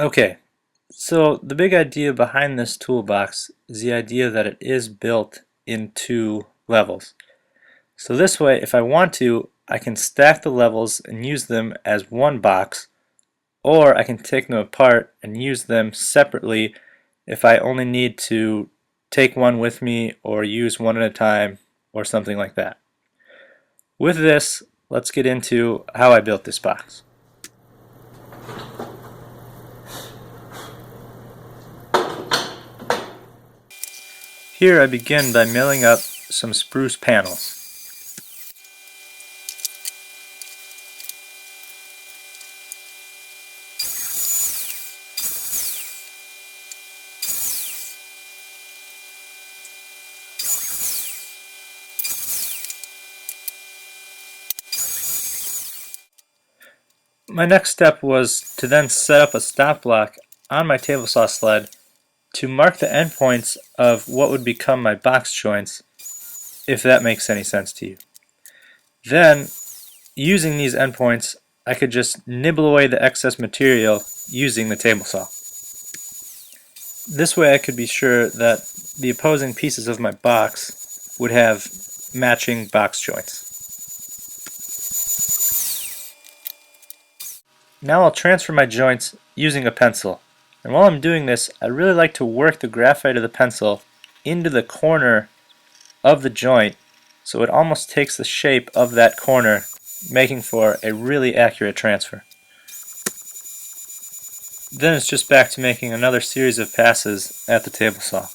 Okay, so the big idea behind this toolbox is the idea that it is built in two levels. So this way, if I want to, I can stack the levels and use them as one box, or I can take them apart and use them separately if I only need to take one with me or use one at a time or something like that. With this, let's get into how I built this box. Here I begin by milling up some spruce panels. My next step was to then set up a stop block on my table saw sled to mark the endpoints of what would become my box joints, if that makes any sense to you. Then, using these endpoints, I could just nibble away the excess material using the table saw. This way I could be sure that the opposing pieces of my box would have matching box joints. Now I'll transfer my joints using a pencil. And while I'm doing this, I really like to work the graphite of the pencil into the corner of the joint so it almost takes the shape of that corner, making for a really accurate transfer. Then it's just back to making another series of passes at the table saw.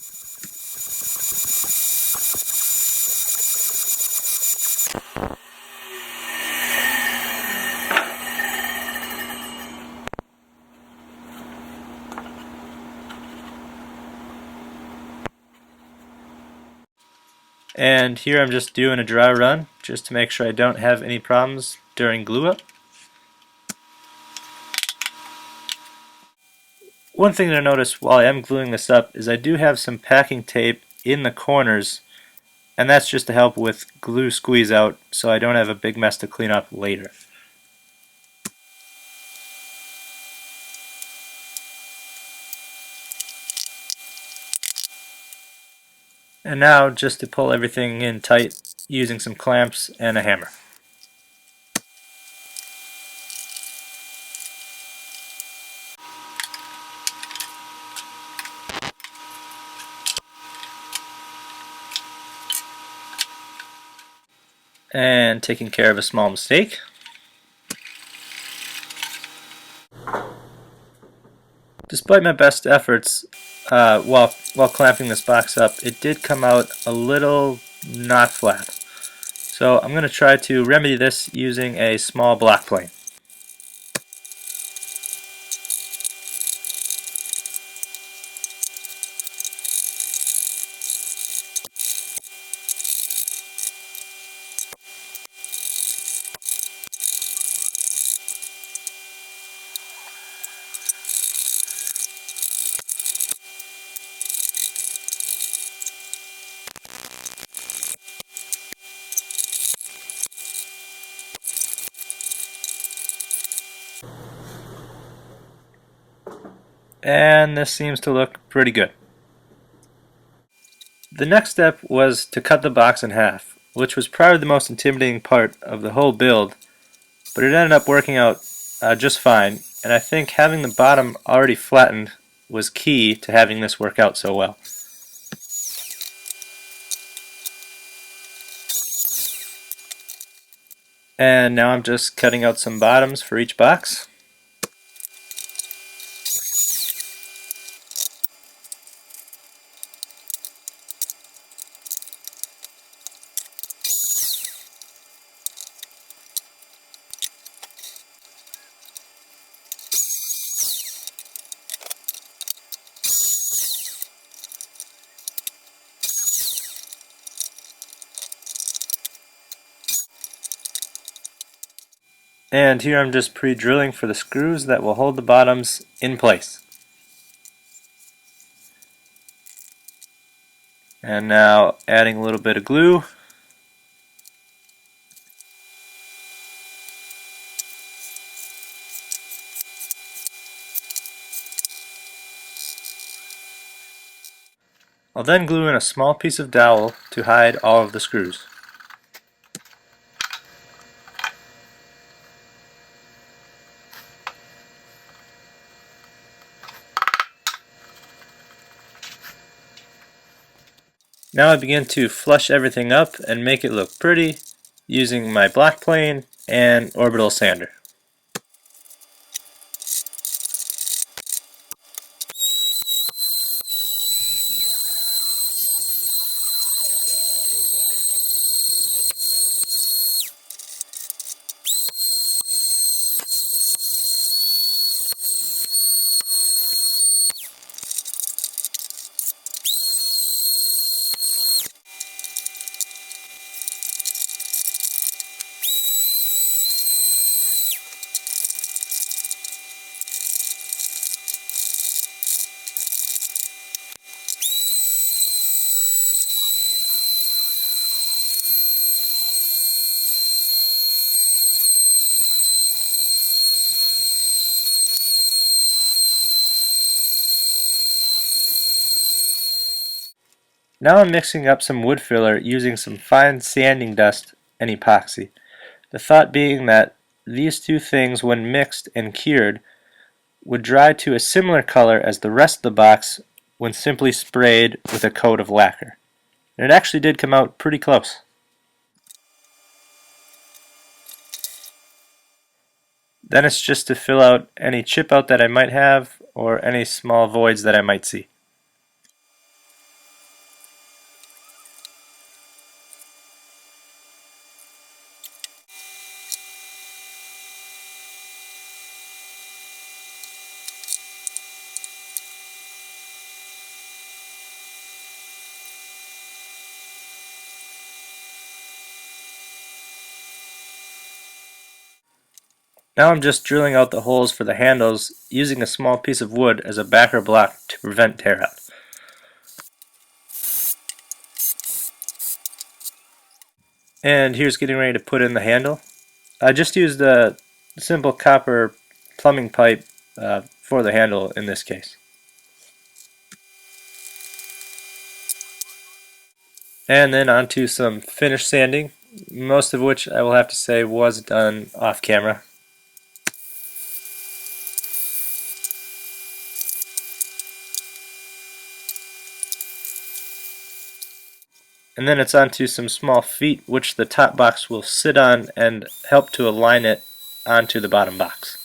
And here I'm just doing a dry run just to make sure I don't have any problems during glue up. One thing to notice while I am gluing this up is I do have some packing tape in the corners, and that's just to help with glue squeeze out so I don't have a big mess to clean up later. And now just to pull everything in tight using some clamps and a hammer. And taking care of a small mistake. Despite my best efforts while clamping this box up, it did come out a little not flat. So I'm going to try to remedy this using a small block plane. And this seems to look pretty good. The next step was to cut the box in half, which was probably the most intimidating part of the whole build, but it ended up working out just fine, and I think having the bottom already flattened was key to having this work out so well. And now I'm just cutting out some bottoms for each box. And here I'm just pre-drilling for the screws that will hold the bottoms in place. And now adding a little bit of glue. I'll then glue in a small piece of dowel to hide all of the screws. Now I begin to flush everything up and make it look pretty using my black plane and orbital sander. Now I'm mixing up some wood filler using some fine sanding dust and epoxy. The thought being that these two things, when mixed and cured, would dry to a similar color as the rest of the box when simply sprayed with a coat of lacquer. And it actually did come out pretty close. Then it's just to fill out any chip out that I might have or any small voids that I might see. Now I'm just drilling out the holes for the handles using a small piece of wood as a backer block to prevent tear out. And here's getting ready to put in the handle. I just used a simple copper plumbing pipe for the handle in this case. And then onto some finish sanding, most of which I will have to say was done off camera. And then it's onto some small feet which the top box will sit on and help to align it onto the bottom box.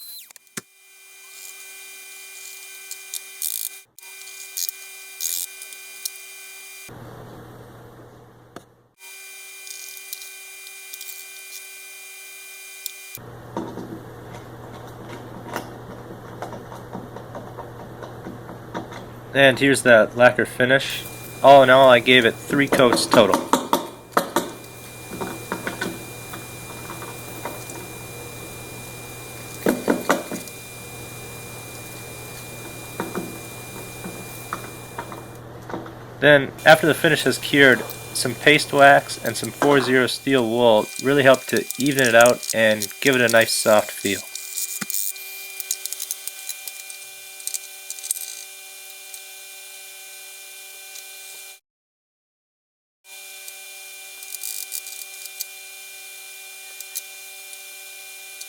And here's the lacquer finish. All in all, I gave it 3 coats total. Then, after the finish has cured, some paste wax and some 4-0 steel wool really help to even it out and give it a nice soft feel.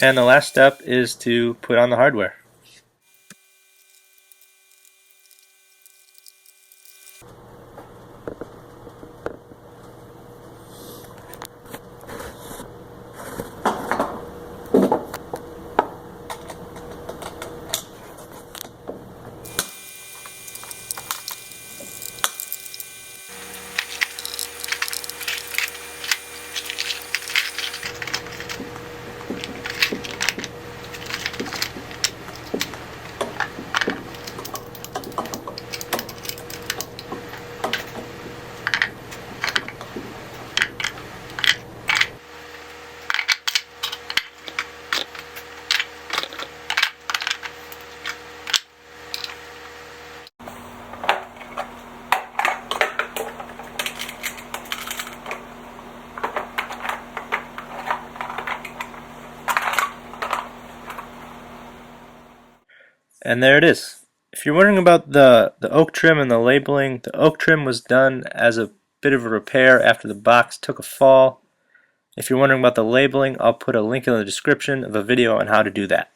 And the last step is to put on the hardware. And there it is. If you're wondering about the oak trim and the labeling, the oak trim was done as a bit of a repair after the box took a fall. If you're wondering about the labeling, I'll put a link in the description of a video on how to do that.